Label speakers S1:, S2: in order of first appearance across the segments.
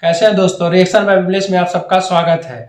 S1: कैसे हैं दोस्तों। रिएक्शन बाय विमलेश में आप सबका स्वागत है।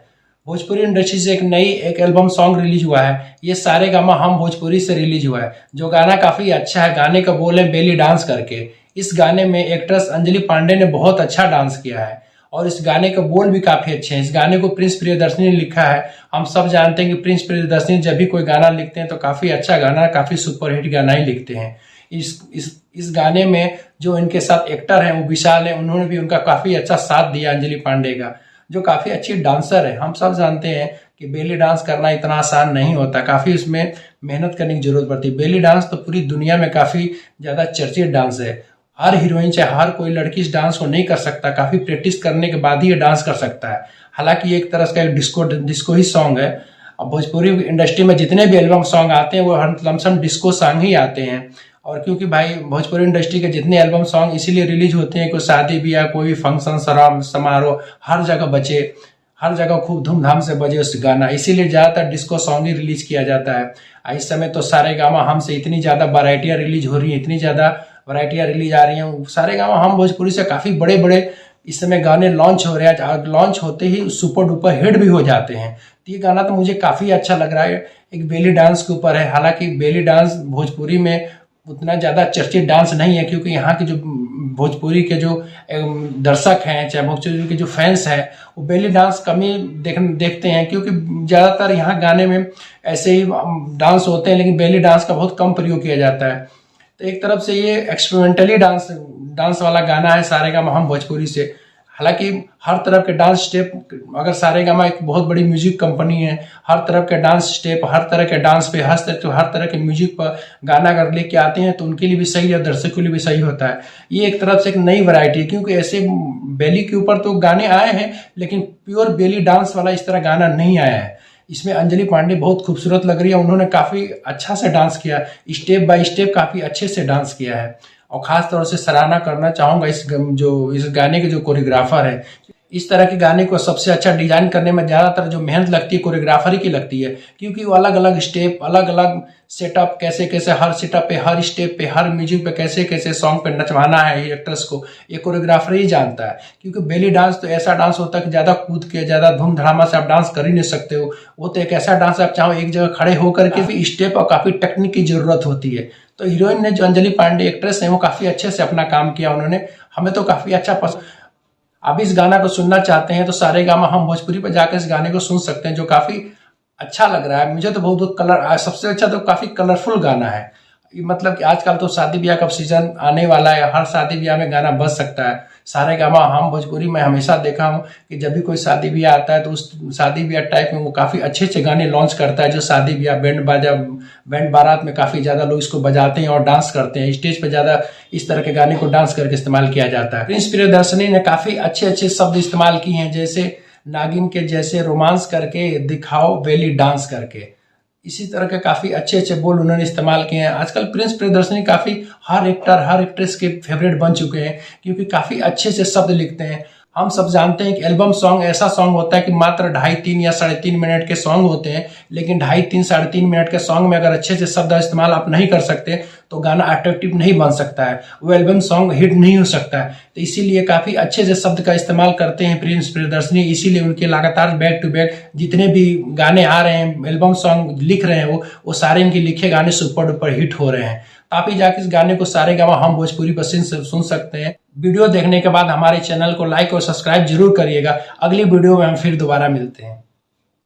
S1: भोजपुरी इंडस्ट्री से एक एल्बम सॉन्ग रिलीज हुआ है। ये सारे गामा हम भोजपुरी से रिलीज हुआ है। जो गाना काफी अच्छा है। गाने का बोल है बेली डांस करके। इस गाने में एक्ट्रेस अंजलि पांडे ने बहुत अच्छा डांस किया है और इस गाने के बोल भी काफी अच्छे हैं। इस गाने को प्रिंस प्रियदर्शनी ने लिखा है। हम सब जानते हैं कि प्रिंस प्रियदर्शनी जब भी कोई गाना लिखते हैं तो काफी अच्छा गाना, काफी सुपरहिट गाना ही लिखते हैं। इस गाने में जो इनके साथ एक्टर हैं वो विशाल है। उन्होंने भी उनका काफी अच्छा साथ दिया अंजलि पांडे का, जो काफी अच्छी डांसर है। हम सब जानते हैं कि बेली डांस करना इतना आसान नहीं होता, काफी उसमें मेहनत करने की जरूरत पड़ती है। बेली डांस तो पूरी दुनिया में काफी ज्यादा चर्चित डांस है। हर हीरोइन चाहे हर कोई लड़की इस डांस को नहीं कर सकता, काफी प्रैक्टिस करने के बाद ही ये डांस कर सकता है। हालांकि एक तरह का एक डिस्को ही सॉन्ग है। अब भोजपुरी इंडस्ट्री में जितने भी एल्बम सॉन्ग आते हैं वो हर लमसम डिस्को सॉन्ग ही आते हैं। और क्योंकि भाई भोजपुरी इंडस्ट्री के जितने एल्बम सॉन्ग इसीलिए रिलीज होते हैं, कोई शादी ब्याह, कोई फंक्शन, समारोह, हर जगह बचे, हर जगह खूब धूमधाम से बजे उस गाना, इसीलिए ज्यादातर डिस्को सॉन्ग ही रिलीज किया जाता है। इस समय तो सारे गामा हम से इतनी ज्यादा वैरायटियां रिलीज हो रही है, इतनी ज्यादा वैरायटियां रिलीज आ रही हैं। सारे गामा हम भोजपुरी से काफी बड़े बड़े इस समय गाने लॉन्च हो रहे हैं। लॉन्च होते ही सुपर डुपर हिट भी हो जाते हैं। तो ये गाना तो मुझे काफी अच्छा लग रहा है। एक बेली डांस के ऊपर है। हालांकि बेली डांस भोजपुरी में उतना ज्यादा चर्चित डांस नहीं है, क्योंकि यहाँ के जो भोजपुरी के जो दर्शक हैं, चाहे भोजपुरी के जो फैंस हैं, वो बेली डांस कम ही देखते हैं, क्योंकि ज्यादातर यहाँ गाने में ऐसे ही डांस होते हैं, लेकिन बेली डांस का बहुत कम प्रयोग किया जाता है। तो एक तरफ से ये एक्सपेरिमेंटली डांस वाला गाना है सारेगामा हम भोजपुरी से। हालांकि हर तरफ के डांस स्टेप, अगर सारेगामा एक बहुत बड़ी म्यूजिक कंपनी है, हर तरफ के डांस स्टेप, हर तरह के डांस पे, हर तरह के म्यूजिक पर गाना अगर लेके आते हैं तो उनके लिए भी सही है, दर्शकों के लिए भी सही होता है। ये एक तरफ से एक नई वैरायटी है, क्योंकि ऐसे बेली के ऊपर तो गाने आए हैं, लेकिन प्योर बेली डांस वाला इस तरह गाना नहीं आया है। इसमें अंजलि पांडे बहुत खूबसूरत लग रही है। उन्होंने काफी अच्छा से डांस किया, स्टेप बाय स्टेप काफी अच्छे से डांस किया है। और खास तौर से सराहना करना चाहूंगा इस गाने के जो कोरियोग्राफर है। इस तरह के गाने को सबसे अच्छा डिजाइन करने में ज्यादातर जो मेहनत लगती है कोरियोग्राफर ही की लगती है, क्योंकि वो अलग अलग स्टेप, अलग अलग सेटअप, कैसे कैसे हर सेटअप पे, हर स्टेप पे, हर म्यूजिक पे कैसे कैसे सॉन्ग पे नचवाना है एक्ट्रेस को, ये कोरियोग्राफर ही जानता है। क्योंकि बेली डांस तो ऐसा डांस होता है कि ज्यादा कूद के, ज्यादा धूम धड़ामा से आप डांस कर ही नहीं सकते हो। वो तो एक ऐसा डांस आप चाहो एक जगह खड़े होकर के भी स्टेप और काफी टेक्निक की जरूरत होती है। तो हीरोइन ने जो अंजलि पांडे एक्ट्रेस है वो काफी अच्छे से अपना काम किया उन्होंने, हमें तो काफी अच्छा पसंद। अब इस गाना को सुनना चाहते हैं तो सारेगामा हम भोजपुरी पर जाकर इस गाने को सुन सकते हैं, जो काफी अच्छा लग रहा है। मुझे तो बहुत कलर, सबसे अच्छा तो काफी कलरफुल गाना है। मतलब कि आजकल तो शादी ब्याह का सीजन आने वाला है, हर शादी ब्याह में गाना बज सकता है। सारेगामा हम भोजपुरी में हमेशा देखा हूं कि जब भी कोई शादी ब्याह आता है तो उस शादी ब्याह टाइप में वो काफी अच्छे अच्छे गाने लॉन्च करता है, जो शादी ब्याह बैंड बारात में काफी ज्यादा लोग इसको बजाते हैं और डांस करते हैं। स्टेज पे ज्यादा इस तरह के गाने को डांस करके इस्तेमाल किया जाता है। प्रिंस प्रियदर्शनी ने काफी अच्छे अच्छे शब्द इस्तेमाल किए हैं, जैसे नागिन के जैसे रोमांस करके दिखाओ बेली डांस करके। इसी तरह के काफी अच्छे अच्छे बोल उन्होंने इस्तेमाल किए हैं। आजकल प्रिंस प्रियदर्शनी काफी हर एक्टर, हर एक्ट्रेस के फेवरेट बन चुके हैं, क्योंकि काफी अच्छे से शब्द लिखते हैं। हम सब जानते हैं कि एल्बम सॉन्ग ऐसा सॉन्ग होता है कि मात्र 2.5-3 या 3.5 मिनट के सॉन्ग होते हैं, लेकिन 2.5-3 3.5 मिनट के सॉन्ग में अगर अच्छे से शब्द इस्तेमाल आप नहीं कर सकते तो गाना अट्रैक्टिव नहीं बन सकता है, वो एल्बम सॉन्ग हिट नहीं हो सकता है। तो इसीलिए काफी अच्छे से शब्द का इस्तेमाल करते हैं प्रिंस प्रियदर्शनी। इसीलिए उनके लगातार बैक टू बैक जितने भी गाने आ रहे हैं, एल्बम सॉन्ग लिख रहे हैं, वो सारे इनके लिखे गाने सुपर डुपर हिट हो रहे हैं। आप ही जाके इस गाने को सारेगामा हम भोजपुरी पर सुन सकते हैं। वीडियो देखने के बाद हमारे चैनल को लाइक और सब्सक्राइब जरूर करिएगा। अगली वीडियो में हम फिर दोबारा मिलते हैं।